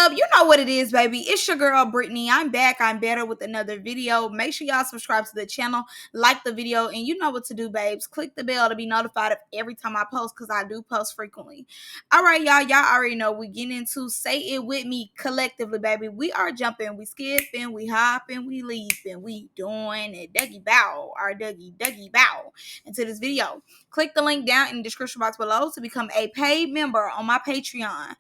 up? You know what it is, baby. It's your girl, Brittany. I'm back. I'm better with another video. Make sure y'all subscribe to the channel, like the video, and you know what to do, babes. Click the bell to be notified of every time I post because I do post frequently. All right, y'all. Y'all already know we getting into Say It With Me collectively, baby. We are jumping, we skipping, we hopping, we leaping, we doing it. Dougie bow, our Dougie bow into this video. Click the link down in the description box below to become a paid member on my Patreon.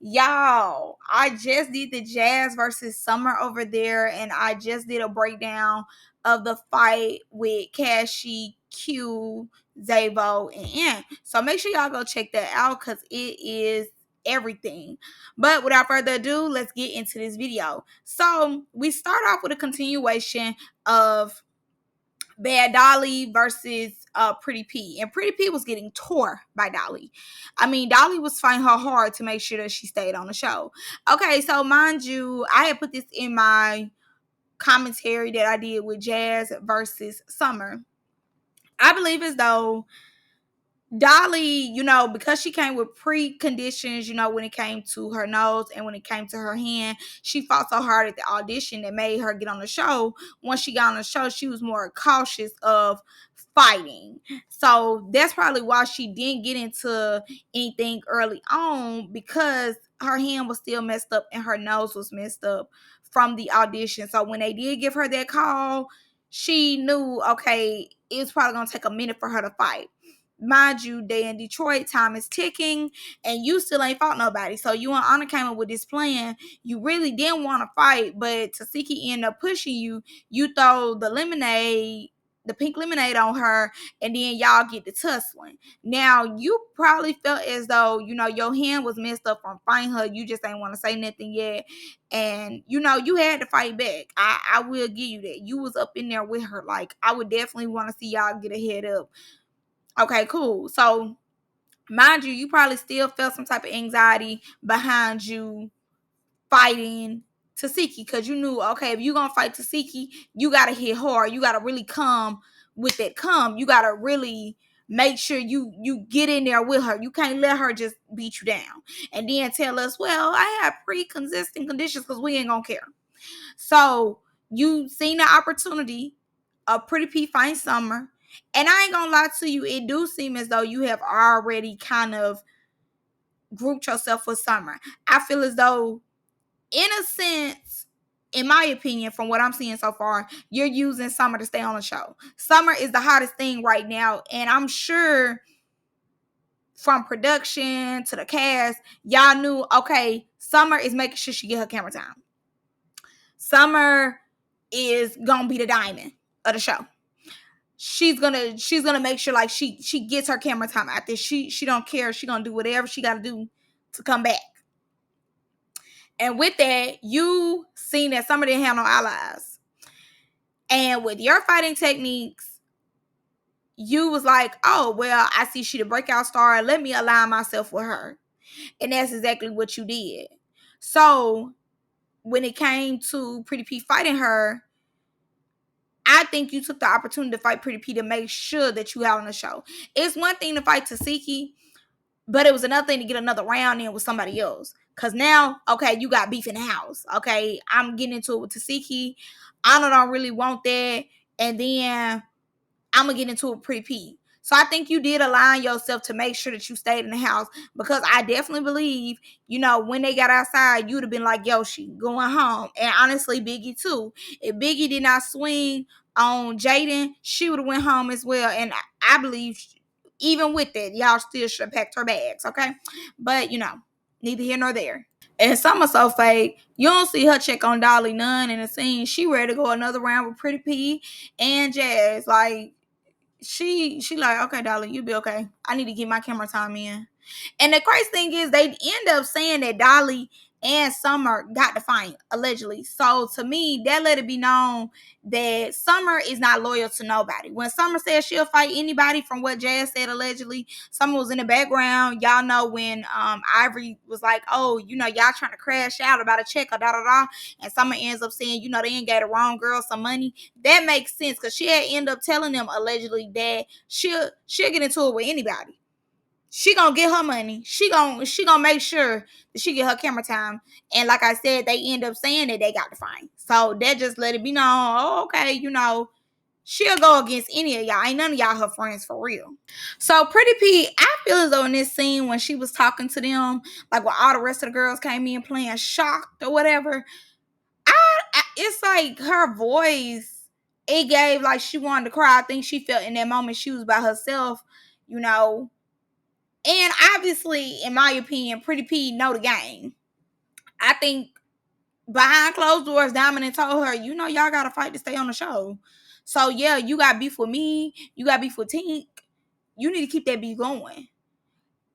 Y'all, I just did the Jazz versus Summer over there, and I just did a breakdown of the fight with Cashy, Q, Zavo, and Ant. So make sure y'all go check that out because it is everything. But without further ado, let's get into this video. So we start off with a continuation of Bad Dolly versus Pretty P. And Pretty P was getting tore by Dolly. I mean, Dolly was fighting her hard to make sure that she stayed on the show. Okay, so mind you, I had put this in my commentary that I did with Jazz versus Summer. I believe as though Dolly, because she came with preconditions, when it came to her nose and when it came to her hand, she fought so hard at the audition that made her get on the show. Once she got on the show, she was more cautious of fighting. So that's probably why she didn't get into anything early on, because her hand was still messed up and her nose was messed up from the audition. So when they did give her that call, she knew, okay, it was probably going to take a minute for her to fight. Mind you, they in Detroit, time is ticking, and you still ain't fought nobody. So you and Anna came up with this plan. You really didn't want to fight, but Tasiki ended up pushing you. You throw the pink lemonade on her, and then y'all get to tussling. Now, you probably felt as though, your hand was messed up from fighting her. You just ain't want to say nothing yet. And, you had to fight back. I will give you that. You was up in there with her. Like, I would definitely want to see y'all get a head up. Okay, cool. So, mind you, you probably still felt some type of anxiety behind you fighting Tasiki, because you knew, okay, if you're going to fight Tasiki, you got to hit hard. You got to really come with that come. You got to really make sure you get in there with her. You can't let her just beat you down and then tell us, well, I have pre-existing conditions, because we ain't going to care. So, you seen the opportunity of Pretty P fighting Summer. And I ain't gonna lie to you, it do seem as though you have already kind of grouped yourself with Summer. I feel as though, in a sense, in my opinion, from what I'm seeing so far, you're using Summer to stay on the show. Summer is the hottest thing right now, and I'm sure from production to the cast, y'all knew, okay, Summer is making sure she get her camera time. Summer is gonna be the diamond of the show. She's gonna make sure like she gets her camera time out there. She don't care. She gonna do whatever she gotta do to come back. And with that, you seen that Summer didn't have no allies. And with your fighting techniques, you was like, oh, well, I see she the breakout star. Let me align myself with her. And that's exactly what you did. So when it came to Pretty P fighting her, I think you took the opportunity to fight Pretty P to make sure that you out on the show. It's one thing to fight Tasiki, but it was another thing to get another round in with somebody else. Because now, okay, you got beef in the house. Okay, I'm getting into it with Tasiki. I don't really want that. And then I'm going to get into it with Pretty P. So I think you did align yourself to make sure that you stayed in the house, because I definitely believe, when they got outside, you'd have been like, Yoshi, going home. And honestly, Biggie too. If Biggie did not swing on Jadyn, she would have went home as well. And I believe even with that, y'all still should have packed her bags, okay? But, neither here nor there. And Summer so fake, you don't see her check on Dolly none in the scene. She ready to go another round with Pretty P and Jazz. Like, she like, okay, Dolly, you be okay. I need to get my camera time in. And the crazy thing is, they end up saying that Dolly and Summer got to fight, allegedly. So to me, that let it be known that Summer is not loyal to nobody. When Summer said she'll fight anybody, from what Jazz said, allegedly, Summer was in the background. Y'all know when Ivory was like, oh, y'all trying to crash out about a check or da-da-da. And Summer ends up saying, they ain't got the wrong girl some money. That makes sense, because she had ended up telling them, allegedly, that she'll get into it with anybody. She gonna get her money. She gonna make sure that she get her camera time. And like I said, they end up saying that they got the fine. So that just let it be known, oh, okay, she'll go against any of y'all. Ain't none of y'all her friends for real. So Pretty P, I feel as though in this scene when she was talking to them, like when all the rest of the girls came in playing shocked or whatever, it's like her voice, it gave like she wanted to cry. I think she felt in that moment she was by herself, you know. And obviously, in my opinion, Pretty P know the game. I think behind closed doors, Diamond told her, y'all gotta fight to stay on the show. So yeah, you got beef with me, you got beef with Tink. You need to keep that beef going.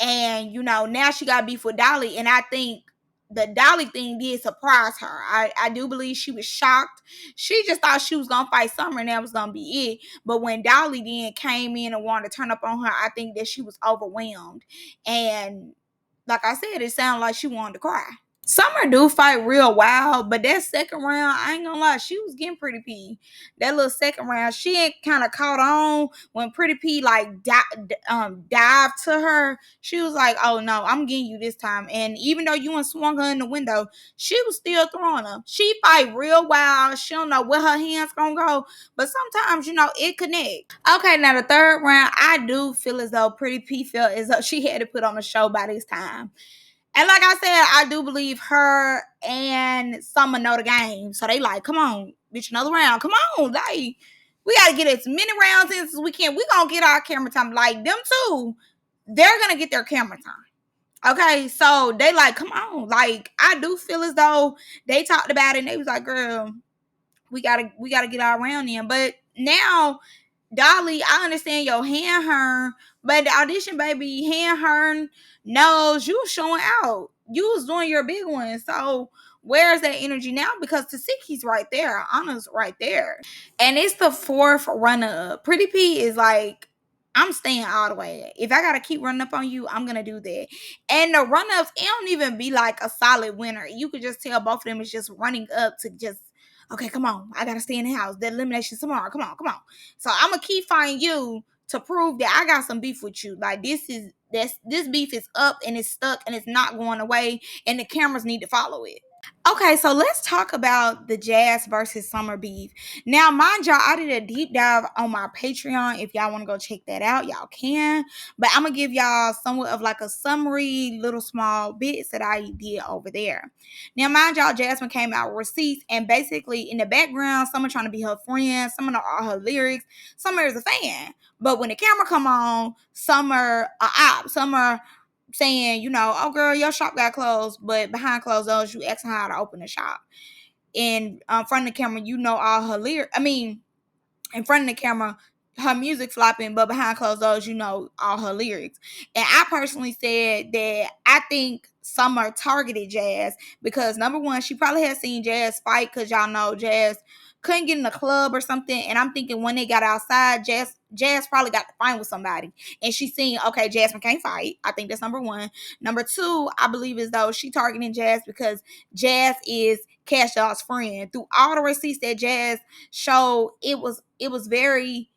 And now she got beef with Dolly, and I think the Dolly thing did surprise her. I do believe she was shocked. She just thought she was gonna fight Summer and that was gonna be it. But when Dolly then came in and wanted to turn up on her, I think that she was overwhelmed. And like I said, it sounded like she wanted to cry. Summer do fight real wild, but that second round, I ain't gonna lie, she was getting Pretty P. That little second round, she ain't kind of caught on when Pretty P like dived to her. She was like, "Oh no, I'm getting you this time." And even though you swung her in the window, she was still throwing her. She fight real wild. She don't know where her hands gonna go, but sometimes it connect. Okay, now the third round, I do feel as though Pretty P felt as though she had to put on a show by this time. And like I said, I do believe her and Summer know the game. So they like, come on, bitch, another round. Come on. Like, we got to get as many rounds in as we can. We going to get our camera time. Like, them two, they're going to get their camera time. Okay, so they like, come on. Like, I do feel as though they talked about it and they was like, girl, we gotta get our round in. But now, Dolly, I understand your hand hurt, but the audition, baby, hand hurt, nose, you was showing out. You was doing your big one. So where's that energy now? Because Tasiki's right there. Anna's right there. And it's the fourth runner-up. Pretty P is like, I'm staying all the way. If I gotta keep running up on you, I'm gonna do that. And the run-ups, it don't even be like a solid winner. You could just tell both of them is just running up to just, okay, come on. I gotta stay in the house. The elimination tomorrow. Come on. So I'm gonna keep fighting you to prove that I got some beef with you. Like this beef is up and it's stuck and it's not going away, and the cameras need to follow it. Okay, so let's talk about the Jazz versus Summer beef. Now, mind y'all, I did a deep dive on my Patreon. If y'all want to go check that out, y'all can. But I'm going to give y'all somewhat of like a summary, little small bits that I did over there. Now, mind y'all, Jasmine came out with receipts, and basically in the background, Summer trying to be her friend. Summer know all her lyrics. Summer is a fan. But when the camera come on, Summer saying, oh girl, your shop got closed, but behind closed doors, you asking how to open the shop. And in front of the camera, all her lyrics. I mean, in front of the camera, her music flopping, but behind closed doors, all her lyrics. And I personally said that I think Summer targeted Jazz because number one, she probably had seen Jazz fight because y'all know Jazz couldn't get in the club or something. And I'm thinking when they got outside, Jazz probably got to fight with somebody. And she's seen, okay, Jasmine can't fight. I think that's number one. Number two, I believe as though she targeting Jazz because Jazz is Cash Doll's friend. Through all the receipts that Jazz showed, it was very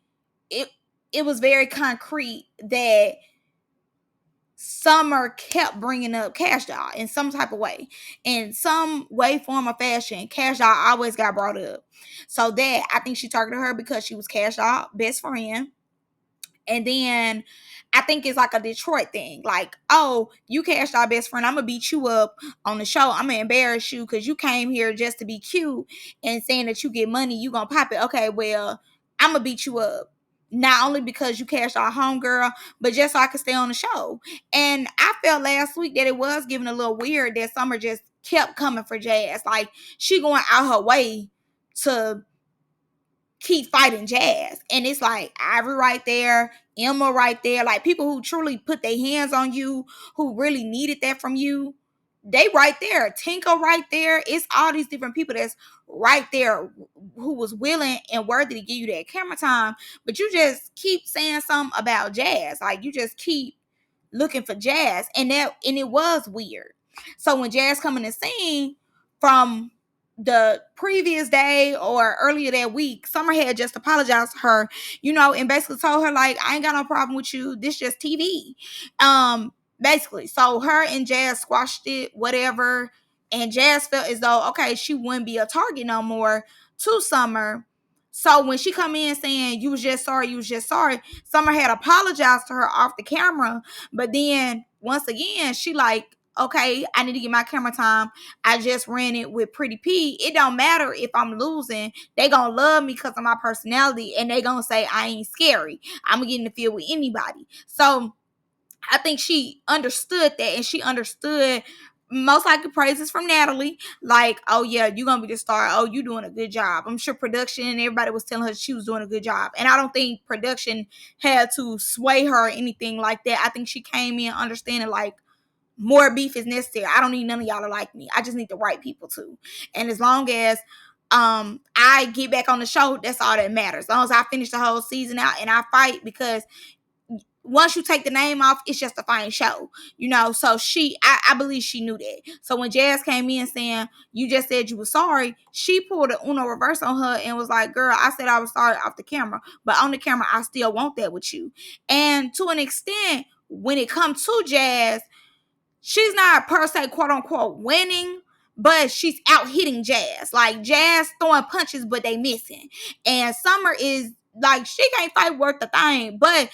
concrete that Summer kept bringing up Cash Doll in some type of way. In some way, form, or fashion, Cash Doll always got brought up. So that, I think she targeted her because she was Cash Doll best friend. And then I think it's like a Detroit thing. Like, oh, you Cash Doll best friend, I'm going to beat you up on the show. I'm going to embarrass you because you came here just to be cute and saying that you get money, you going to pop it. Okay, well, I'm going to beat you up. Not only because you Cash Doll homegirl, but just so I could stay on the show. And I felt last week that it was giving a little weird that Summer just kept coming for Jazz. Like, she going out her way to keep fighting Jazz. And it's like Ivory right there, Emma right there, like people who truly put their hands on you, who really needed that from you. They right there. Tinker right there. It's all these different people that's right there who was willing and worthy to give you that camera time. But you just keep saying something about Jazz. Like you just keep looking for Jazz. And it was weird. So when Jazz come in the scene from the previous day or earlier that week, Summer had just apologized to her, and basically told her, like, I ain't got no problem with you. This just TV. Basically. So her and Jazz squashed it, whatever. And Jazz felt as though, okay, she wouldn't be a target no more to Summer. So when she come in saying you was just sorry, Summer had apologized to her off the camera. But then once again, she like, okay, I need to get my camera time. I just ran it with Pretty P. It don't matter if I'm losing. They gonna love me because of my personality, and they gonna say I ain't scary. I'm gonna get in the field with anybody. So I think she understood that, and she understood most likely praises from Natalie, like, oh yeah, you gonna be the star. Oh, you doing a good job. I'm sure production and everybody was telling her she was doing a good job, and I don't think production had to sway her or anything like that. I think she came in understanding like more beef is necessary. I don't need none of y'all to like me. I just need the right people too. And as long as I get back on the show, that's all that matters. As long as I finish the whole season out and I fight, because once you take the name off, it's just a fine show, So I believe she knew that. So when Jazz came in saying you just said you were sorry, she pulled a Uno reverse on her and was like, "Girl, I said I was sorry off the camera, but on the camera, I still want that with you." And to an extent, when it comes to Jazz, she's not per se quote unquote winning, but she's out hitting Jazz. Like Jazz throwing punches, but they missing. And Summer is like, she can't fight worth the thing, but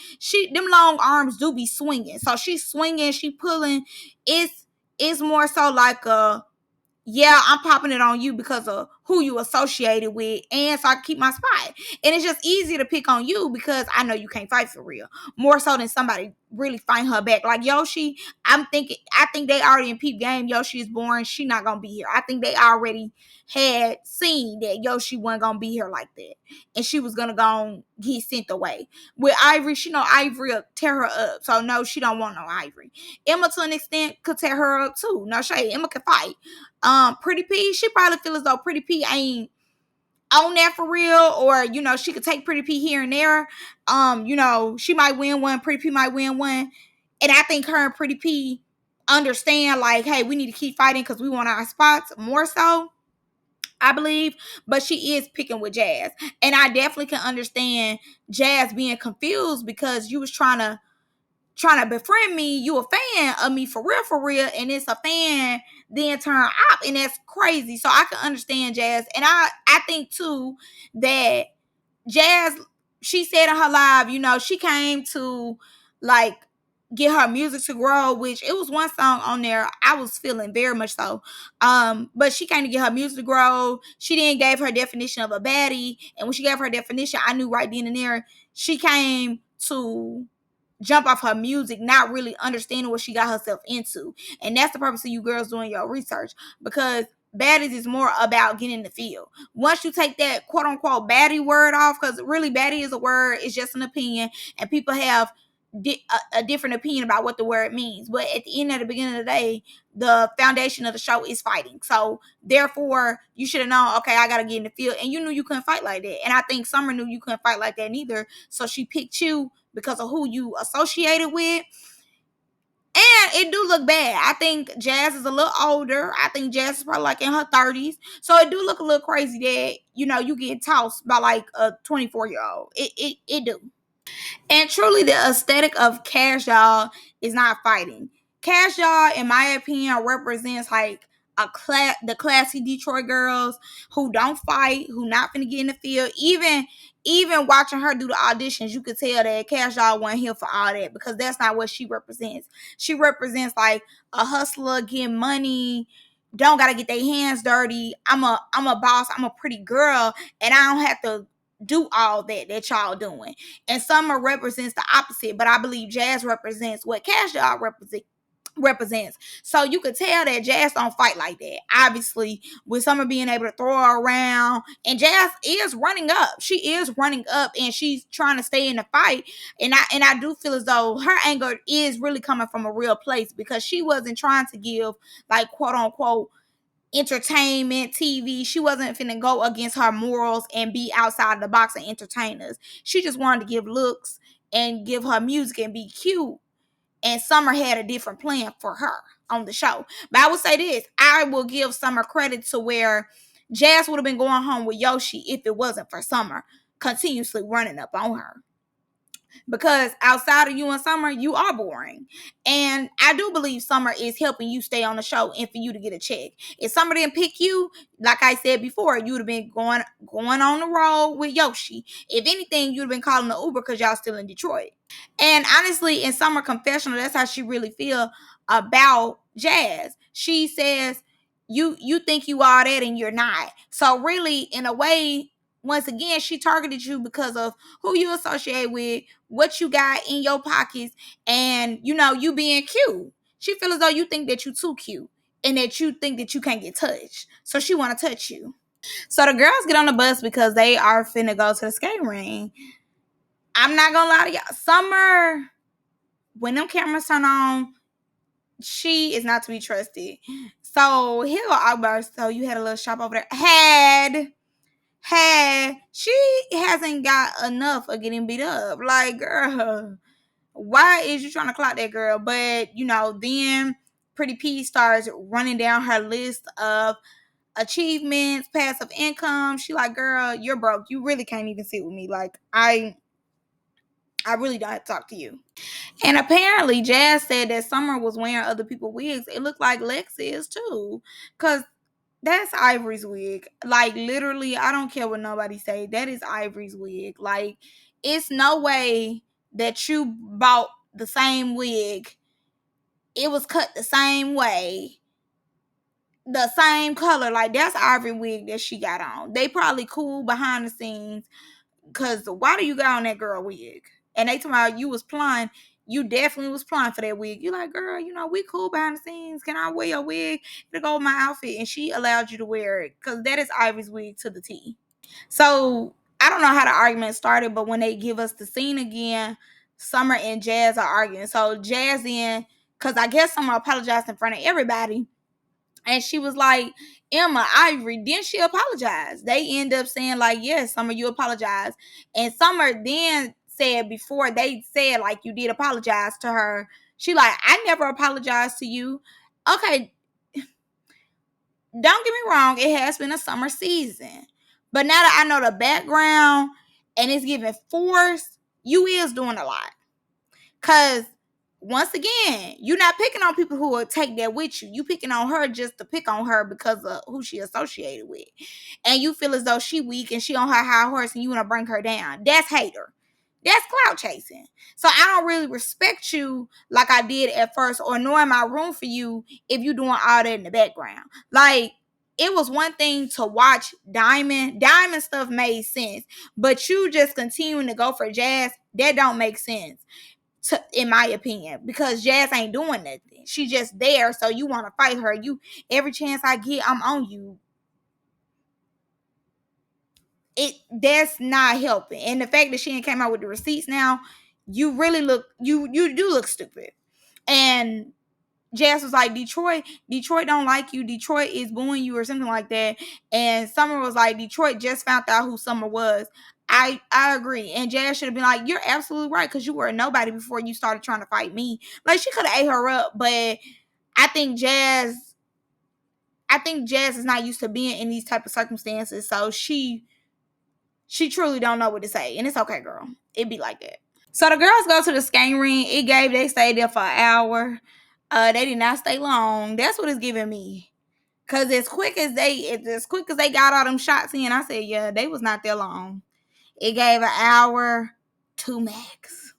them long arms do be swinging. So she's swinging, she pulling. It's more so like a, yeah, I'm popping it on you because of who you associated with, and so I keep my spot. And it's just easy to pick on you because I know you can't fight for real. More so than somebody really fighting her back. Like Yoshi, I think they already in peep game. Yoshi is born. She not gonna be here. I think they already had seen that Yoshi wasn't gonna be here like that, and she was gonna go get sent away. With Ivory, she know Ivory will tear her up. So no, she don't want no Ivory. Emma to an extent could tear her up too. No shade. Emma can fight. Pretty P, she probably feel as though Pretty P ain't on that for real, or she could take Pretty P here and there. She might win one, Pretty P might win one, and I think her and Pretty P understand like, hey, we need to keep fighting because we want our spots more so, I believe. But she is picking with Jazz, and I definitely can understand Jazz being confused because you was trying to befriend me. You a fan of me for real, and it's a fan then turn up, and that's crazy. So I can understand Jazz, and I think too that Jazz, she said in her live, she came to like get her music to grow, which it was one song on there I was feeling very much so. But she came to get her music to grow. She then gave her definition of a baddie, and when she gave her definition, I knew right then and there she came to jump off her music, not really understanding what she got herself into. And that's the purpose of you girls doing your research, because baddies is more about getting in the field. Once you take that quote unquote baddie word off, because really baddie is a word, it's just an opinion, and people have a different opinion about what the word means. But at the end of the beginning of the day, the foundation of the show is fighting. So therefore, you should have known, okay, I gotta get in the field, and you knew you couldn't fight like that. And I think Summer knew you couldn't fight like that neither. So she picked you because of who you associated with. And it do look bad. I think Jazz is a little older. I think Jazz is probably like in her 30s. So it do look a little crazy that, you get tossed by like a 24-year-old. It do. And truly, the aesthetic of Cash Doll is not fighting. Cash Doll, in my opinion, represents like the classy Detroit girls who don't fight, who not finna get in the field. Even watching her do the auditions, you could tell that Cash Doll wasn't here for all that, because that's not what she represents. She represents like a hustler getting money, don't gotta get their hands dirty. I'm a boss. I'm a pretty girl, and I don't have to do all that y'all doing. And Summer represents the opposite, but I believe Jazz represents what Cash Doll represents. So you could tell that Jazz don't fight like that. Obviously, with Summer being able to throw her around, and Jazz is running up. She is running up, and she's trying to stay in the fight. And I do feel as though her anger is really coming from a real place, because she wasn't trying to give like quote unquote entertainment TV. She wasn't finna go against her morals and be outside the box and entertain us. She just wanted to give looks and give her music and be cute. And Summer had a different plan for her on the show. But I will say this, I will give Summer credit to where Jazz would have been going home with Yoshi if it wasn't for Summer continuously running up on her. Because outside of you and Summer, you are boring. And I do believe Summer is helping you stay on the show and for you to get a check. If Summer didn't pick you, like I said before, you would have been going on the road with Yoshi. If anything, you'd have been calling the Uber because y'all still in Detroit. And honestly, in Summer confessional, that's how she really feel about Jazz. She says, you think you all that and you're not. So really, in a way, once again, she targeted you because of who you associate with, what you got in your pockets, and you being cute. She feels as though you think that you too cute and that you think that you can't get touched. So she want to touch you. So the girls get on the bus because they are finna go to the skate ring. I'm not gonna lie to y'all. Summer, when them cameras turn on, she is not to be trusted. So here go Akbar. So you had a little shop over there. She hasn't got enough of getting beat up. Like, girl, why is you trying to clock that girl? But then Pretty P starts running down her list of achievements, passive income. She like, girl, you're broke. You really can't even sit with me. Like, I really don't have to talk to you. And apparently Jazz said that Summer was wearing other people's wigs. It looked like Lex is too. Cause that's Ivory's wig. Like, literally, I don't care what nobody say. That is Ivory's wig. Like, it's no way that you bought the same wig. It was cut the same way. The same color. Like, that's Ivory wig that she got on. They probably cool behind the scenes. Cause why do you got on that girl wig? And they told me you was applying. You definitely was applying for that wig. You like, girl, we cool behind the scenes. Can I wear your wig to go with my outfit? And she allowed you to wear it. Cause that is Ivy's wig to the T. So I don't know how the argument started, but when they give us the scene again, Summer and Jazz are arguing. So Jazz cause I guess Summer apologized in front of everybody. And she was like, Emma, Ivory, then she apologized. They end up saying, like, yes, Summer, you apologize. And Summer then said, before they said, like, you did apologize to her, she like, I never apologized to you. Okay, don't get me wrong, it has been a summer season. But now that I know the background and it's giving force, you is doing a lot. Because once again, you're not picking on people who will take that with you. You picking on her just to pick on her because of who she associated with. And you feel as though she weak and she on her high horse and you want to bring her down. That's hater. That's clout chasing. So I don't really respect you like I did at first, or nor am I room for you if you doing all that in the background. Like, it was one thing to watch Diamond stuff made sense, but you just continuing to go for Jazz, that don't make sense. In my opinion, because Jazz ain't doing nothing. She just there, so you want to fight her. You, every chance I get, I'm on you. That's not helping. And the fact that she ain't came out with the receipts now, you really look, you do look stupid. And Jazz was like, Detroit don't like you. Detroit is booing you or something like that. And Summer was like, Detroit just found out who Summer was. I agree. And Jazz should have been like, you're absolutely right, because you were a nobody before you started trying to fight me. Like, she could have ate her up, but I think Jazz is not used to being in these type of circumstances. So she truly don't know what to say. And it's okay, girl. It be like that. So the girls go to the skating ring. They stayed there for an hour. They did not stay long. That's what it's giving me. Cause as quick as they got all them shots in, I said, yeah, they was not there long. It gave an hour, 2 max.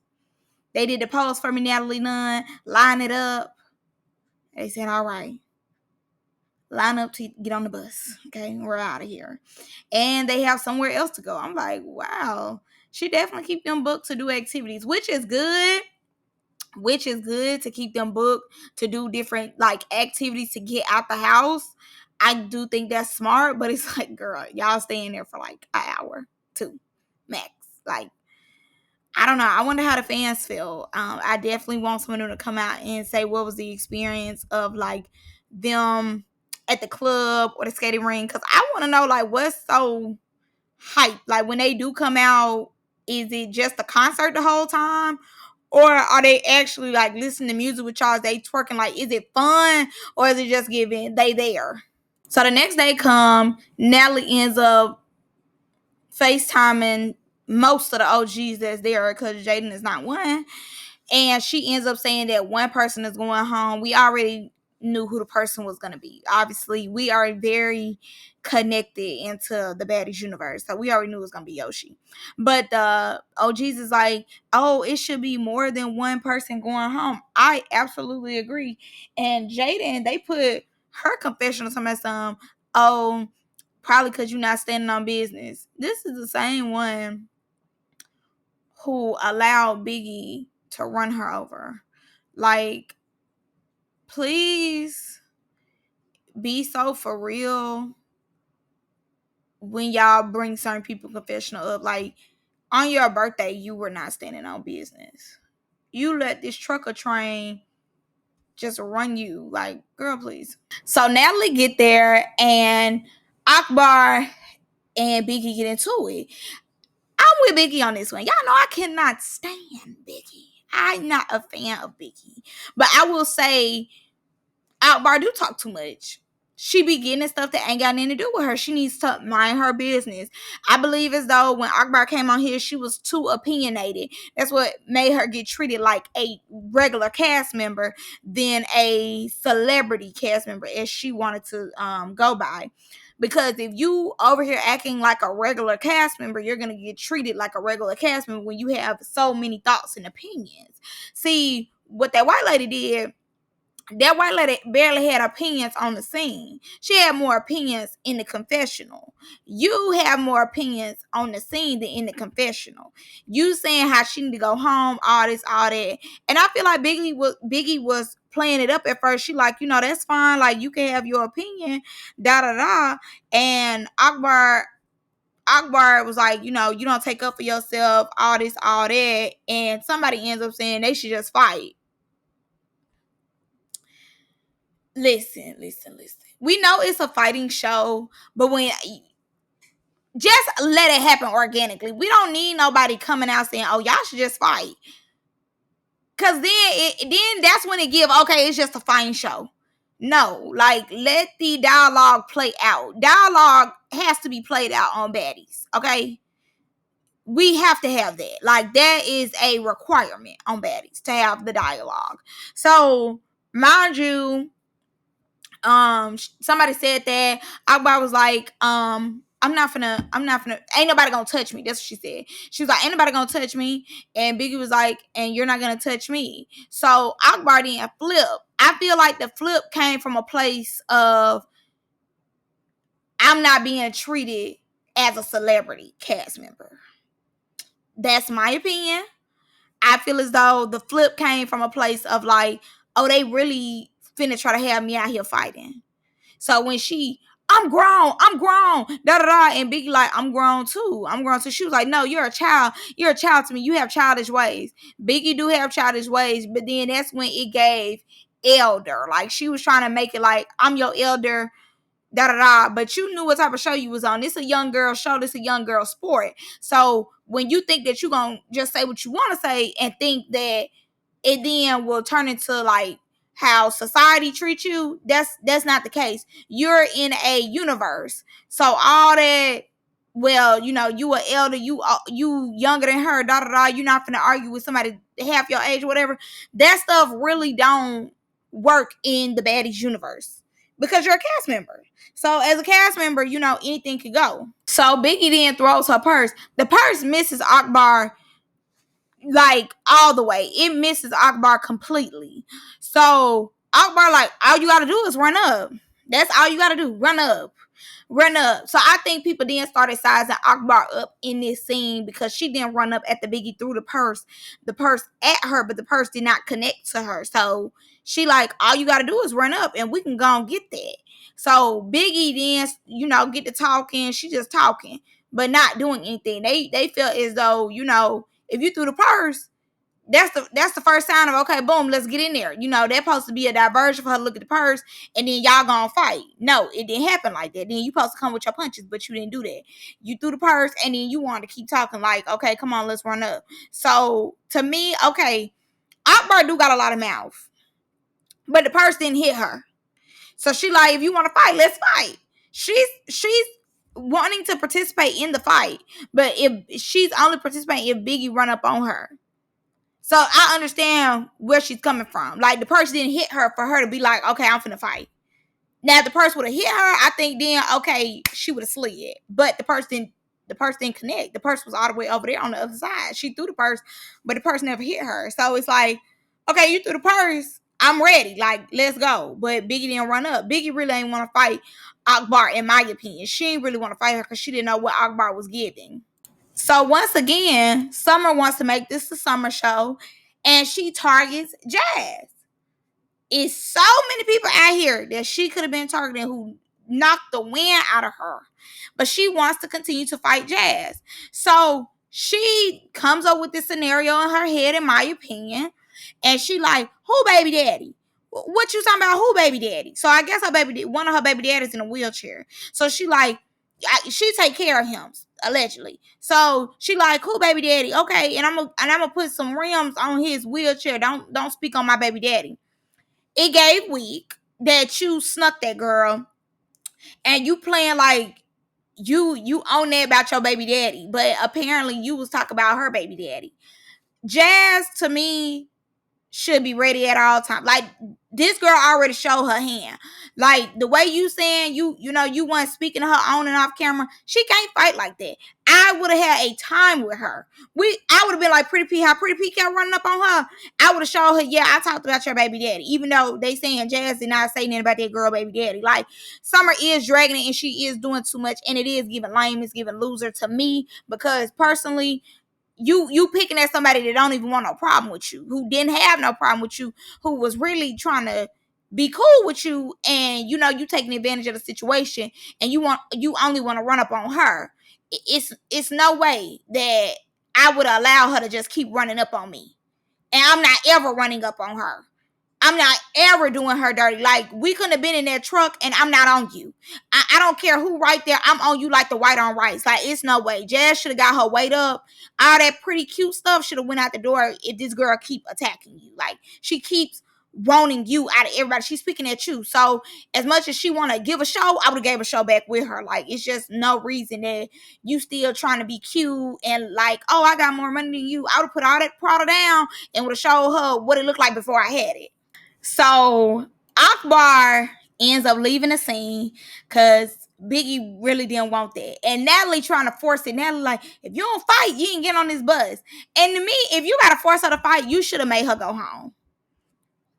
They did the pose for me, Natalie Nunn, line it up. They said, all right, line up to get on the bus. Okay, we're out of here. And they have somewhere else to go. I'm like, wow. She definitely keep them booked to do activities, which is good. To keep them booked to do different like activities to get out the house. I do think that's smart, but it's like, girl, y'all staying there for like an hour, 2 max. Like, I don't know. I wonder how the fans feel. I definitely want someone to come out and say what was the experience of like them at the club or the skating ring, because I want to know like what's so hype. Like, when they do come out, is it just a concert the whole time? Or are they actually like listening to music with y'all? They twerking? Like, is it fun, or is it just giving they there? So the next day come, Natalie ends up FaceTiming most of the OGs that's there because Jadyn is not one. And she ends up saying that one person is going home. We already knew who the person was going to be. Obviously, we are very connected into the Baddies universe. So we already knew it was going to be Yoshi. But the OGs is like, oh, it should be more than one person going home. I absolutely agree. And Jadyn, they put her confessional to my son, oh, probably because you're not standing on business. This is the same one who allowed Biggie to run her over. Like, please be so for real when y'all bring certain people confessional up. Like, on your birthday, you were not standing on business. You let this trucker train just run you. Like, girl, please. So Natalie get there and Akbar and Biggie get into it. I'm with Biggie on this one. Y'all know I cannot stand Biggie. I'm not a fan of Biggie. But I will say Akbar do talk too much. She be getting stuff that ain't got nothing to do with her. She needs to mind her business. I believe as though when Akbar came on here, she was too opinionated. That's what made her get treated like a regular cast member than a celebrity cast member, as she wanted to go by. Because if you over here acting like a regular cast member, you're gonna get treated like a regular cast member when you have so many thoughts and opinions. See what that white lady did, that white lady barely had opinions on the scene. She had more opinions in the confessional. You have more opinions on the scene than in the confessional. You saying how she need to go home, all this, all that. And I feel like Biggie was playing it up at first. She like, that's fine. Like, you can have your opinion, da da da. And Akbar was like, you don't take up for yourself, all this, all that. And somebody ends up saying they should just fight. Listen. We know it's a fighting show, but when just let it happen organically. We don't need nobody coming out saying, "Oh, y'all should just fight," because then that's when it give. Okay, it's just a fighting show. No, like let the dialogue play out. Dialogue has to be played out on Baddies. Okay, we have to have that. Like that is a requirement on Baddies to have the dialogue. So mind you, somebody said that Akbar was like, I'm not finna, ain't nobody gonna touch me. That's what she said. She was like, ain't nobody gonna touch me. And Biggie was like, and you're not gonna touch me. So Akbar didn't flip. I feel like the flip came from a place of, I'm not being treated as a celebrity cast member. That's my opinion. I feel as though the flip came from a place of like, oh, they really finna try to have me out here fighting. So when I'm grown, da da da, and Biggie like, I'm grown too. She was like, no, you're a child to me. You have childish ways. Biggie do have childish ways, but then that's when it gave elder. Like she was trying to make it like, I'm your elder, da da da. But you knew what type of show you was on. This a young girl show. This a young girl sport. So when you think that you gonna just say what you want to say and think that it then will turn into like how society treats you, that's not the case. You're in a universe, so all that, well, you a elder, you younger than her, da da da, you're not gonna argue with somebody half your age or whatever. That stuff really don't work in the Baddies universe because you're a cast member. So as a cast member, anything could go. So Biggie then throws her purse. The purse misses Akbar like all the way. It misses Akbar completely. So Akbar like, all you gotta do is run up. That's all you gotta do. Run up. So I think people then started sizing Akbar up in this scene because she didn't run up at the Biggie threw the purse at her, but the purse did not connect to her. So she like, all you gotta do is run up and we can go and get that. So Biggie then, get to talking. She just talking, but not doing anything. They felt as though, if you threw the purse, that's the first sign of, okay, boom, let's get in there. That's supposed to be a diversion for her to look at the purse and then y'all gonna fight. No, it didn't happen like that. Then you supposed to come with your punches, but you didn't do that. You threw the purse and then you wanted to keep talking like, okay, come on, let's run up. So to me, okay, Akbar do got a lot of mouth, but the purse didn't hit her. So she like, if you want to fight, let's fight. She's wanting to participate in the fight, but if she's only participating if Biggie run up on her. So I understand where she's coming from. Like, the person didn't hit her for her to be like, okay, I'm finna fight. Now, if the person would have hit her, I think then, okay, she would have slid. But the person didn't connect. The person was all the way over there on the other side. She threw the purse, but the person never hit her. So it's like, okay, you threw the purse. I'm ready. Like, let's go. But Biggie didn't run up. Biggie really ain't want to fight Akbar, in my opinion. She didn't really want to fight her because she didn't know what Akbar was giving. So once again, Summer wants to make this the Summer show, and she targets Jazz. It's so many people out here that she could have been targeting who knocked the wind out of her, but she wants to continue to fight Jazz. So she comes up with this scenario in her head, in my opinion, and she like, who baby daddy? What you talking about? Who baby daddy? So I guess one of her baby daddies in a wheelchair. So she like, she take care of him allegedly. So she like, who baby daddy? Okay, and I'm gonna put some rims on his wheelchair. Don't speak on my baby daddy. It gave week that you snuck that girl, and you playing like you own that about your baby daddy, but apparently you was talking about her baby daddy. Jazz, to me, should be ready at all times. Like, this girl already showed her hand. Like, the way you saying you know you weren't speaking to her on and off camera, she can't fight like that. I would have had a time with her. I would have been like Pretty P, how Pretty P kept running up on her. I would have showed her, yeah, I talked about your baby daddy, even though they saying Jazz did not say anything about that girl baby daddy. Like, Summer is dragging it, and she is doing too much, and it is giving lame, it's giving loser to me, because personally, you picking at somebody that don't even want no problem with you, who didn't have no problem with you, who was really trying to be cool with you, and you taking advantage of the situation, and you only want to run up on her. It's no way that I would allow her to just keep running up on me, and I'm not ever running up on her. I'm not ever doing her dirty. Like, we couldn't have been in that truck and I'm not on you. I don't care who right there. I'm on you like the white on rice. Like, it's no way. Jazz should have got her weight up. All that pretty cute stuff should have went out the door if this girl keep attacking you. Like, she keeps wanting you out of everybody. She's speaking at you. So as much as she want to give a show, I would have gave a show back with her. Like, it's just no reason that you still trying to be cute and like, oh, I got more money than you. I would have put all that Prada down and would have showed her what it looked like before I had it. So Akbar ends up leaving the scene because Biggie really didn't want that. And Natalie trying to force it. Natalie like, if you don't fight, you ain't getting on this bus. And to me, if you got to force her to fight, you should have made her go home.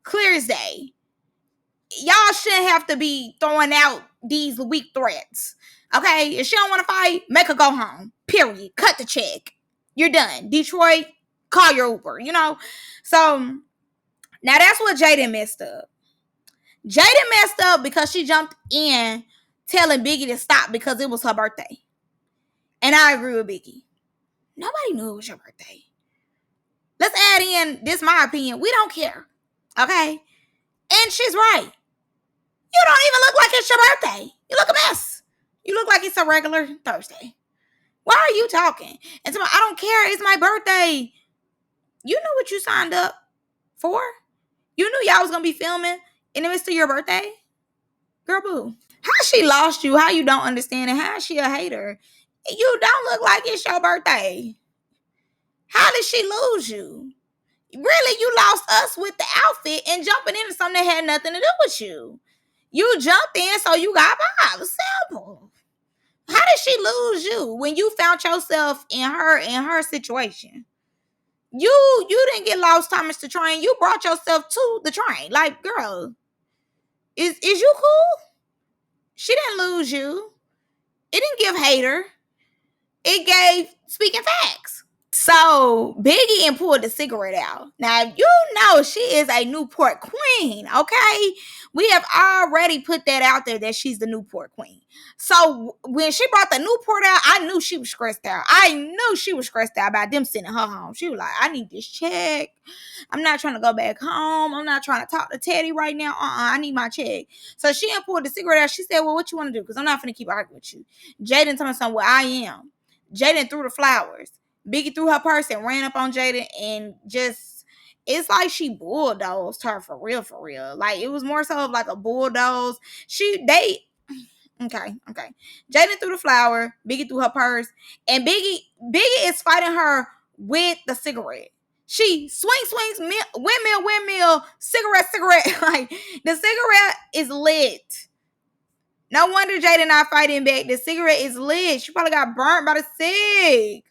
Clear as day. Y'all shouldn't have to be throwing out these weak threats. Okay? If she don't want to fight, make her go home. Period. Cut the check. You're done. Detroit, call your Uber, So now that's what Jadyn messed up. Jadyn messed up because she jumped in telling Biggie to stop because it was her birthday. And I agree with Biggie. Nobody knew it was your birthday. Let's add in, this my opinion, we don't care. Okay? And she's right. You don't even look like it's your birthday. You look a mess. You look like it's a regular Thursday. Why are you talking? And so I don't care, it's my birthday. You knew what you signed up for? You knew y'all was going to be filming in the midst of your birthday? Girl, boo. How she lost you? How you don't understand it? How is she a hater? You don't look like it's your birthday. How did she lose you? Really, you lost us with the outfit and jumping into something that had nothing to do with you. You jumped in, so you got vibes. Simple. How did she lose you when you found yourself in her situation? You didn't get lost, Thomas, the train. You brought yourself to the train. Like, girl, is you cool? She didn't lose you. It didn't give hater. It gave speaking facts. So Biggie and pulled the cigarette out. Now, you know she is a Newport queen, okay? We have already put that out there that she's the Newport queen. So when she brought the Newport out, I knew she was stressed out. I knew she was stressed out about them sending her home. She was like, I need this check. I'm not trying to go back home. I'm not trying to talk to Teddy right now. I need my check. So she pulled the cigarette out. She said, well, what you want to do? Because I'm not going to keep arguing with you. Jadyn told me something, well, I am. Jadyn threw the flowers. Biggie threw her purse and ran up on Jadyn and just it's like she bulldozed her for real, for real. Like it was more so of like a bulldoze. Okay. Jadyn threw the flower, Biggie threw her purse, and Biggie is fighting her with the cigarette. She swings, windmill, cigarette. Like the cigarette is lit. No wonder Jadyn not fighting back. The cigarette is lit. She probably got burnt by the cig.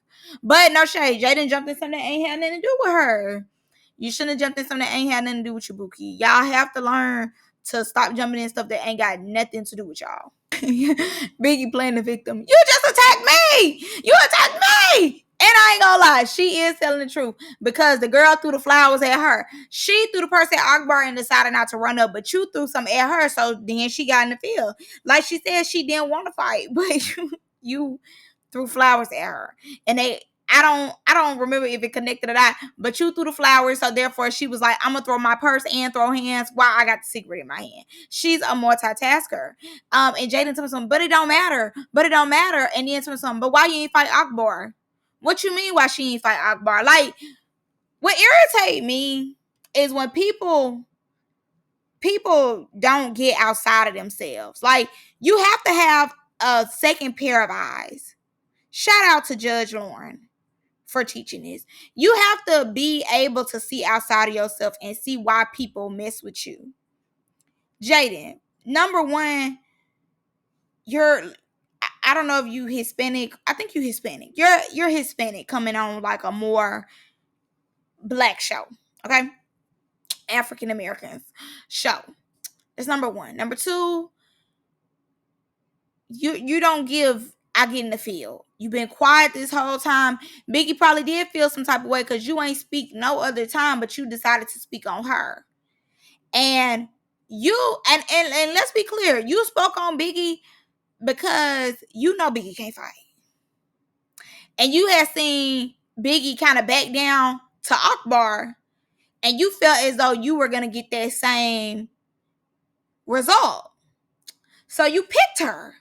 But no shade. Jadyn jumped in something that ain't had nothing to do with her. You shouldn't have jumped in something that ain't had nothing to do with you, Bookie. Y'all have to learn to stop jumping in stuff that ain't got nothing to do with y'all. Biggie playing the victim. You just attacked me. You attacked me. And I ain't gonna lie, she is telling the truth because the girl threw the flowers at her. She threw the purse at Akbar and decided not to run up, but you threw some at her, so then she got in the field. Like she said, she didn't want to fight, but you threw flowers at her, and I don't remember if it connected or not, but you threw the flowers, so therefore she was like, I'm gonna throw my purse and throw hands while I got the cigarette in my hand. She's a multitasker. And Jadyn told me something, but it don't matter. And then told me something, but why you ain't fight Akbar? What you mean why she ain't fight Akbar? Like, what irritates me is when people don't get outside of themselves. Like, you have to have a second pair of eyes. Shout out to Judge Lauren for teaching this. You have to be able to see outside of yourself and see why people mess with you. Jadyn, number one, I don't know if you Hispanic. I think you Hispanic. You're Hispanic coming on like a more black show. Okay? African Americans show. That's number one. Number two, you don't give I get in the field. You've been quiet this whole time. Biggie probably did feel some type of way because you ain't speak no other time, but you decided to speak on her. And you and let's be clear, you spoke on Biggie because you know Biggie can't fight. And you had seen Biggie kind of back down to Akbar, and you felt as though you were going to get that same result. So you picked her.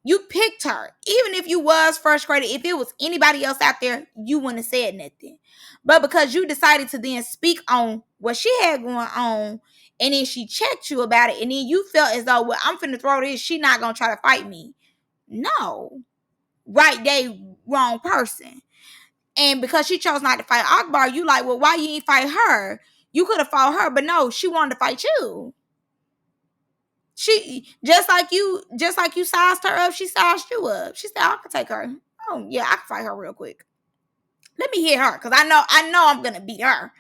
Even if you was frustrated, if it was anybody else out there, you wouldn't have said nothing. But because you decided to then speak on what she had going on, and then she checked you about it, and then you felt as though, well, I'm finna throw this, she not going to try to fight me. No. Right day, wrong person. And because she chose not to fight Akbar, you like, well, why you ain't fight her? You could have fought her, but no, she wanted to fight you. She just like you sized her up, she sized you up. She said, I can take her. Oh yeah, I can fight her real quick. Let me hit her, because I know I'm gonna beat her.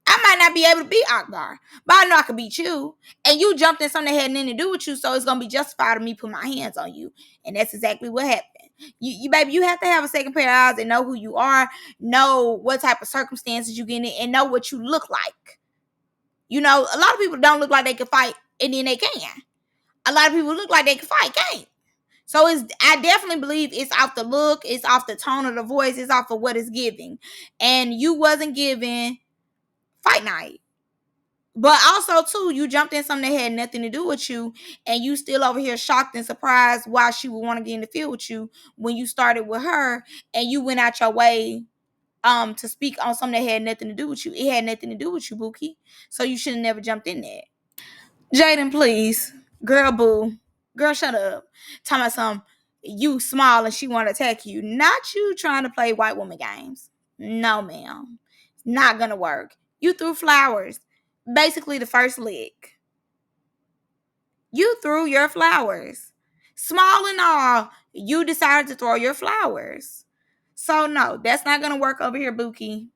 I might not be able to beat Akbar, but I know I can beat you. And you jumped in something that had nothing to do with you, so it's gonna be justified of me putting my hands on you. And that's exactly what happened. You baby, you have to have a second pair of eyes and know who you are, know what type of circumstances you get in, and know what you look like. You know, a lot of people don't look like they can fight, and then they can. A lot of people look like they can fight, can't. So I definitely believe it's off the look, it's off the tone of the voice, it's off of what it's giving. And you wasn't giving fight night. But also, too, you jumped in something that had nothing to do with you, and you still over here shocked and surprised why she would want to get in the field with you when you started with her, and you went out your way to speak on something that had nothing to do with you. It had nothing to do with you, Bookie. So you should have never jumped in there. Jadyn, please. Girl, boo. Girl, shut up. Tell me something. You small and she want to attack you. Not you trying to play white woman games. No, ma'am. Not gonna work. You threw flowers. Basically the first lick. You threw your flowers. Small and all, you decided to throw your flowers. So no, that's not gonna work over here, Bookie.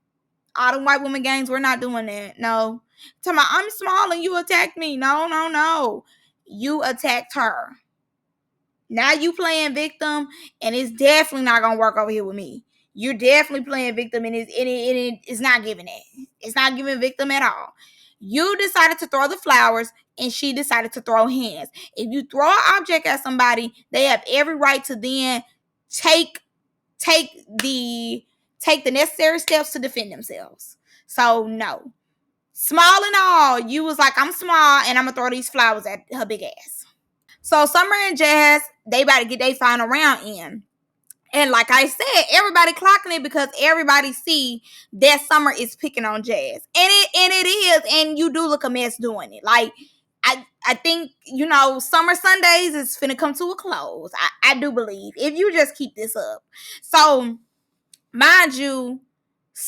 All the white woman games, we're not doing that. No. Tell me, I'm small and you attacked me. No. You attacked her. Now you playing victim, and it's definitely not gonna work over here with me. You're definitely playing victim, and it's not giving it. It's not giving victim at all. You decided to throw the flowers, and she decided to throw hands. If you throw an object at somebody, they have every right to then take the necessary steps to defend themselves. So no. Small and all, you was like, I'm small, and I'm gonna throw these flowers at her big ass. So Summer and Jazz, they about to get their final round in. And like I said, everybody clocking it because everybody see that Summer is picking on Jazz. And it is, and you do look a mess doing it. Like I think, Summer Sundays is finna come to a close. I do believe. If you just keep this up. So mind you,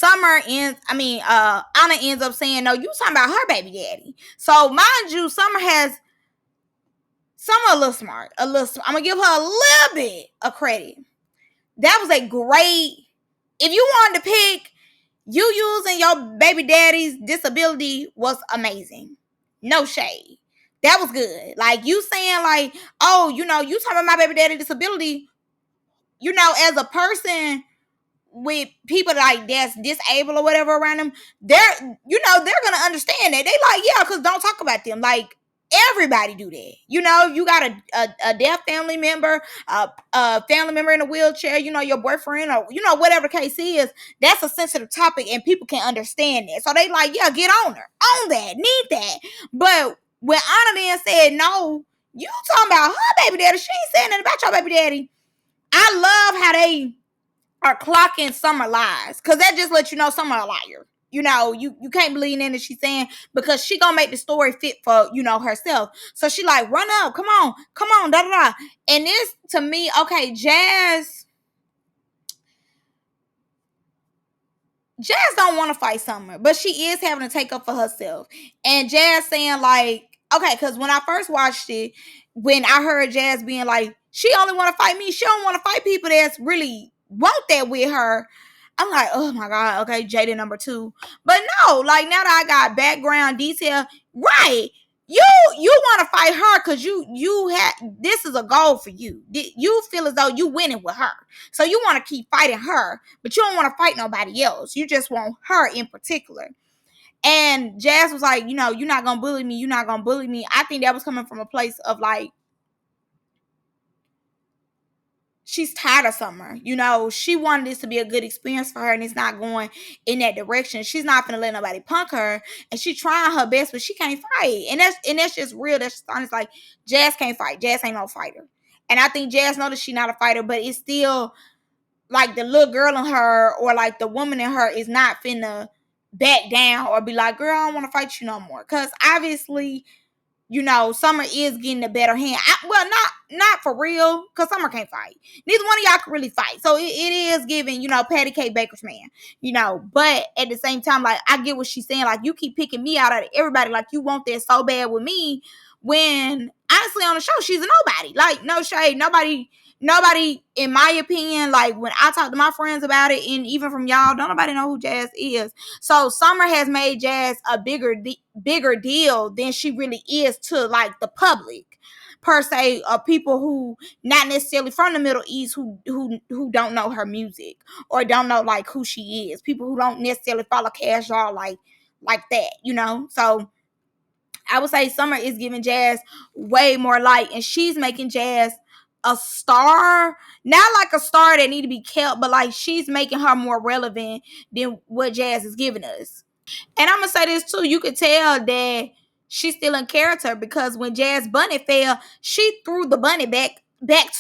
Anna ends up saying, no, you talking about her baby daddy. So mind you, Summer a little smart. I'm gonna give her a little bit of credit. That was a great, if you wanted to pick, you using your baby daddy's disability was amazing. No shade. That was good. Like, you saying like, oh, you talking about my baby daddy disability, as a person with people like that's disabled or whatever around them, they're gonna understand that. They like, yeah, because don't talk about them. Like, everybody do that. You got a deaf family member, a family member in a wheelchair, your boyfriend, or whatever the case is. That's a sensitive topic and people can understand that. So they like, yeah, get on her, on that, need that. But when Anna then said, no, you talking about her baby daddy, she ain't saying nothing about your baby daddy. I love how they are clocking Summer lies, because that just lets you know Summer a liar. You can't believe in it she's saying, because she gonna make the story fit for herself. So she like, run up, come on, da da da. And this, to me, okay, Jazz don't want to fight Summer, but she is having to take up for herself. And Jazz saying like, okay, because when I first watched it, when I heard Jazz being like, she only want to fight me, she don't want to fight people that's really want that with her, I'm like, oh my God, okay, Jadyn number 2. But no, like, now that I got background detail, right, you want to fight her because you had, this is a goal for you. You feel as though you winning with her. So you want to keep fighting her, but you don't want to fight nobody else. You just want her in particular. And Jazz was like, you're not going to bully me. You're not going to bully me. I think that was coming from a place of like, she's tired of Summer. She wanted this to be a good experience for her, and it's not going in that direction. She's not gonna let nobody punk her, and she trying her best, but she can't fight. And that's just real. That's just honest. Like, Jazz can't fight. Jazz ain't no fighter. And I think Jazz knows that she's not a fighter, but it's still like the little girl in her, or like the woman in her, is not finna back down or be like, girl, I don't want to fight you no more. Because obviously, Summer is getting the better hand. Well, not for real, because Summer can't fight. Neither one of y'all can really fight. So it is giving, Patty Cake Baker's man. But at the same time, like, I get what she's saying. Like, you keep picking me out of everybody. Like, you want that so bad with me, when honestly on the show she's a nobody. Like, no shade. Nobody, in my opinion, like, when I talk to my friends about it, and even from y'all, don't nobody know who Jazz is. So Summer has made Jazz a bigger deal than she really is to, like, the public per se, or people who not necessarily from the Middle East, who don't know her music, or don't know like who she is. People who don't necessarily follow Cash Doll like that. So I would say Summer is giving Jazz way more light, and she's making Jazz a star. Not like a star that need to be kept, but like, she's making her more relevant than what Jazz is giving us. And I'm gonna say this too, you could tell that she's still in character, because when Jazz bunny fell, she threw the bunny back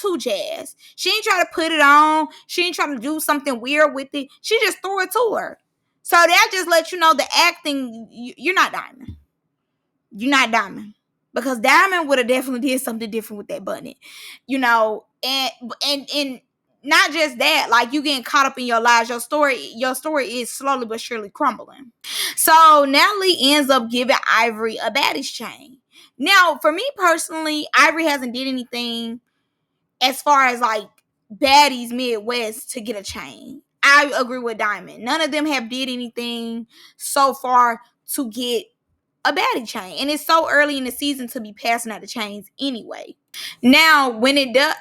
to Jazz. She ain't try to put it on. She ain't trying to do something weird with it. She just threw it to her. So that just lets you know the acting, you're not Diamond. You're not Diamond, because Diamond would have definitely did something different with that bunny, and not just that, like, you getting caught up in your lies. Your story is slowly but surely crumbling. So Natalie ends up giving Ivory a Baddies chain. Now, for me personally, Ivory hasn't did anything as far as like Baddies Midwest to get a chain. I agree with Diamond. None of them have did anything so far to get a baddie chain, and it's so early in the season to be passing out the chains anyway. Now, when it does,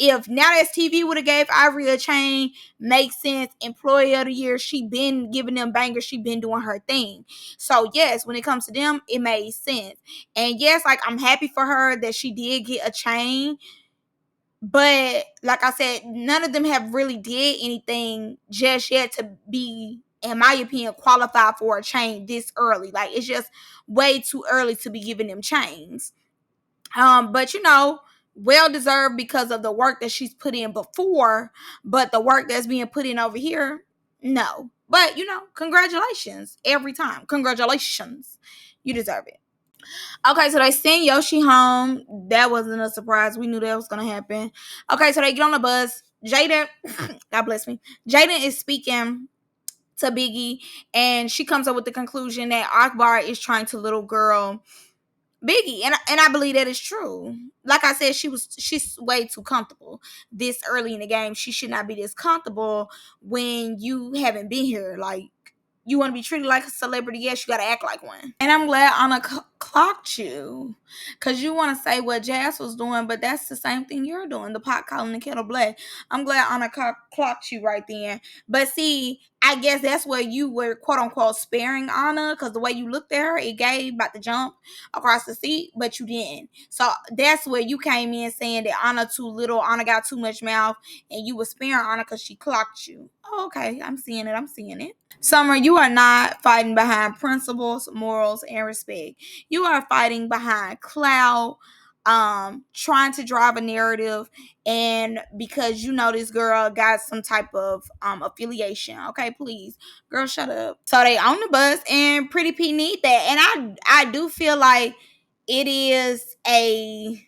if Now That's TV would have gave Ivory a chain, makes sense. Employee of the year, she been giving them bangers, she been doing her thing. So yes, when it comes to them, it made sense. And yes, like, I'm happy for her that she did get a chain. But like I said, none of them have really did anything just yet to be, in my opinion, qualified for a chain this early. Like, it's just way too early to be giving them chains. But well deserved because of the work that she's put in before, but the work that's being put in over here, no. But congratulations every time. Congratulations. You deserve it. Okay, so they send Yoshi home. That wasn't a surprise. We knew that was gonna happen. Okay, so they get on the bus. Jadyn, God bless me. Jadyn is speaking to Biggie, and she comes up with the conclusion that Akbar is trying to little girl Biggie, and I believe that is true. Like I said, she's way too comfortable this early in the game. She should not be this comfortable when you haven't been here. Like, you want to be treated like a celebrity, yes, you got to act like one. And I'm glad Anna clocked you, because you want to say what Jazz was doing, but that's the same thing you're doing, the pot calling the kettle black. I'm glad Anna clocked you right then. But see, I guess that's where you were, quote unquote, sparing Anna, because the way you looked at her, it gave about to jump across the seat, but you didn't. So that's where you came in saying that Anna too little, Anna got too much mouth, and you were sparing Anna because she clocked you. Oh, okay, I'm seeing it. Summer, you are not fighting behind principles, morals, and respect. You are fighting behind clout, trying to drive a narrative, and because this girl got some type of affiliation. Okay, please, girl, shut up. So they on the bus, and Pretty P need that, and I do feel like it is a,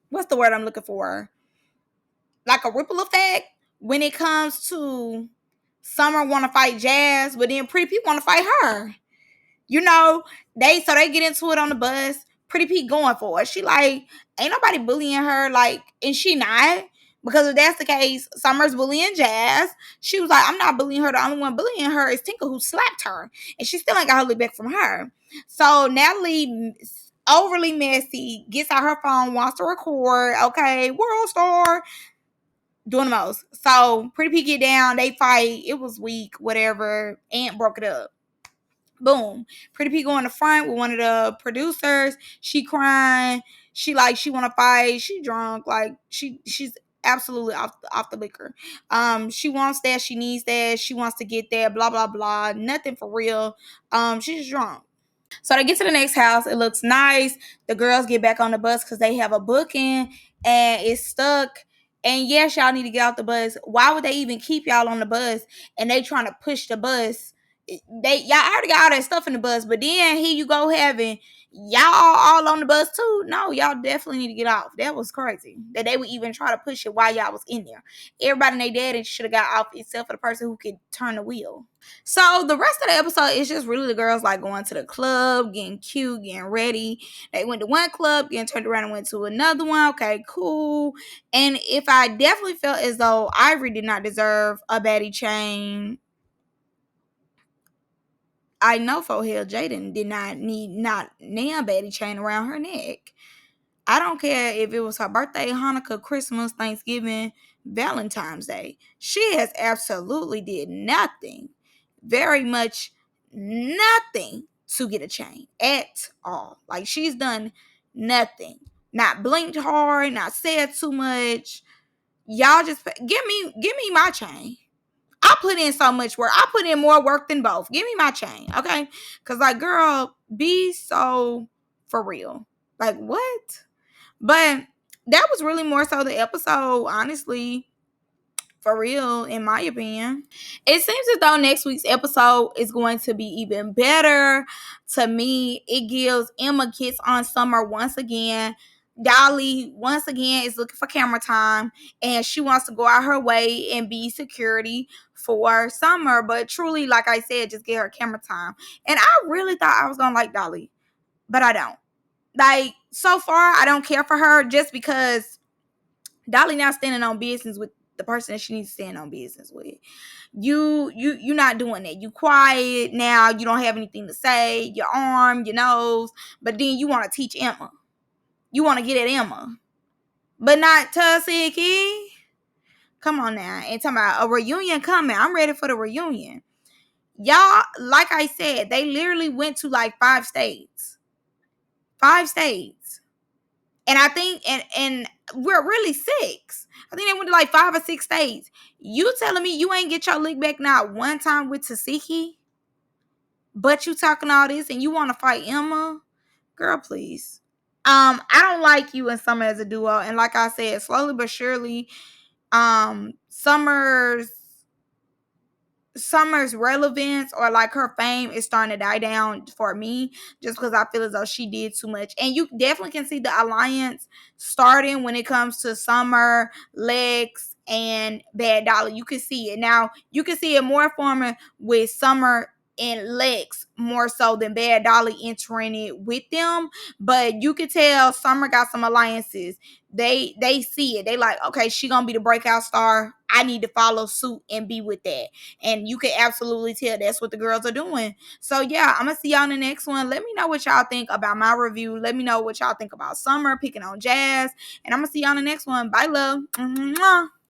what's the word I'm looking for? Like a ripple effect when it comes to Summer want to fight Jazz, but then Pretty P want to fight her. They get into it on the bus. Pretty P going for it. She like, ain't nobody bullying her, like, and she not. Because if that's the case, Summer's bullying Jazz. She was like, I'm not bullying her. The only one bullying her is Tinker, who slapped her. And she still ain't got her lick back from her. So Natalie, overly messy, gets out her phone, wants to record. Okay, world star, doing the most. So Pretty P get down, they fight. It was weak, whatever. Ant broke it up. Boom. Pretty P go in the front with one of the producers. She crying. She want to fight. She drunk. Like, she's absolutely off the liquor. She wants that. She needs that. She wants to get that. Blah blah blah. Nothing for real. She's just drunk. So they get to the next house. It looks nice. The girls get back on the bus because they have a booking and it's stuck. And yes, y'all need to get off the bus. Why would they even keep y'all on the bus? And they trying to push the bus. Y'all already got all that stuff in the bus, but then here you go having y'all all on the bus too. No, y'all definitely need to get off. That was crazy that they would even try to push it while y'all was in there. Everybody and their daddy should have got off except for the person who could turn the wheel. So the rest of the episode is just really the girls like going to the club, getting cute, getting ready. They went to one club, getting turned around and went to another one. Okay, cool. And if I definitely felt as though Ivory did not deserve a baddie chain, I know for hell Jadyn did not need not nan baddie chain around her neck. I don't care if it was her birthday, Hanukkah, Christmas, Thanksgiving, Valentine's Day. She has absolutely did nothing, very much nothing to get a chain at all. Like, she's done nothing. Not blinked hard, not said too much. Y'all just give me my chain. I put in so much work. I put in more work than both. Give me my chain, okay? Because, like, girl, be so for real. Like, what? But that was really more so the episode, honestly, for real, in my opinion. It seems as though next week's episode is going to be even better. To me, it gives Emma gets on Summer once again. Dolly, once again, is looking for camera time, and she wants to go out her way and be security for Summer. But truly, like I said, just get her camera time. And I really thought I was going to like Dolly, but I don't. Like, so far, I don't care for her just because Dolly now standing on business with the person that she needs to stand on business with. You're not doing that. You quiet now. You don't have anything to say. Your arm, your nose. But then you want to teach Emma. You want to get at Emma. But not Tussy. Come on now. And talking about a reunion coming. I'm ready for the reunion. Y'all, like I said, they literally went to like 5 states. 5 states. And I think, and we're really 6. I think they went to like 5 or 6 states. You telling me you ain't get your lick back not one time with Tasiki? But you talking all this and you want to fight Emma? Girl, please. I don't like you and Summer as a duo, and like I said, slowly but surely, Summer's relevance or like her fame is starting to die down for me, just because I feel as though she did too much. And you definitely can see the alliance starting when it comes to Summer, Lex, and Bad Dolly. You can see it now. You can see it more forming with Summer and Lex more so than Bad Dolly entering it with them. But you can tell Summer got some alliances. They see it. They like, okay, she gonna be the breakout star. I need to follow suit and be with that. And you can absolutely tell that's what the girls are doing. So yeah, I'm gonna see y'all in the next one. Let me know what y'all think about my review. Let me know what y'all think about Summer picking on Jazz. And I'm gonna see y'all in the next one. Bye, love. Mwah.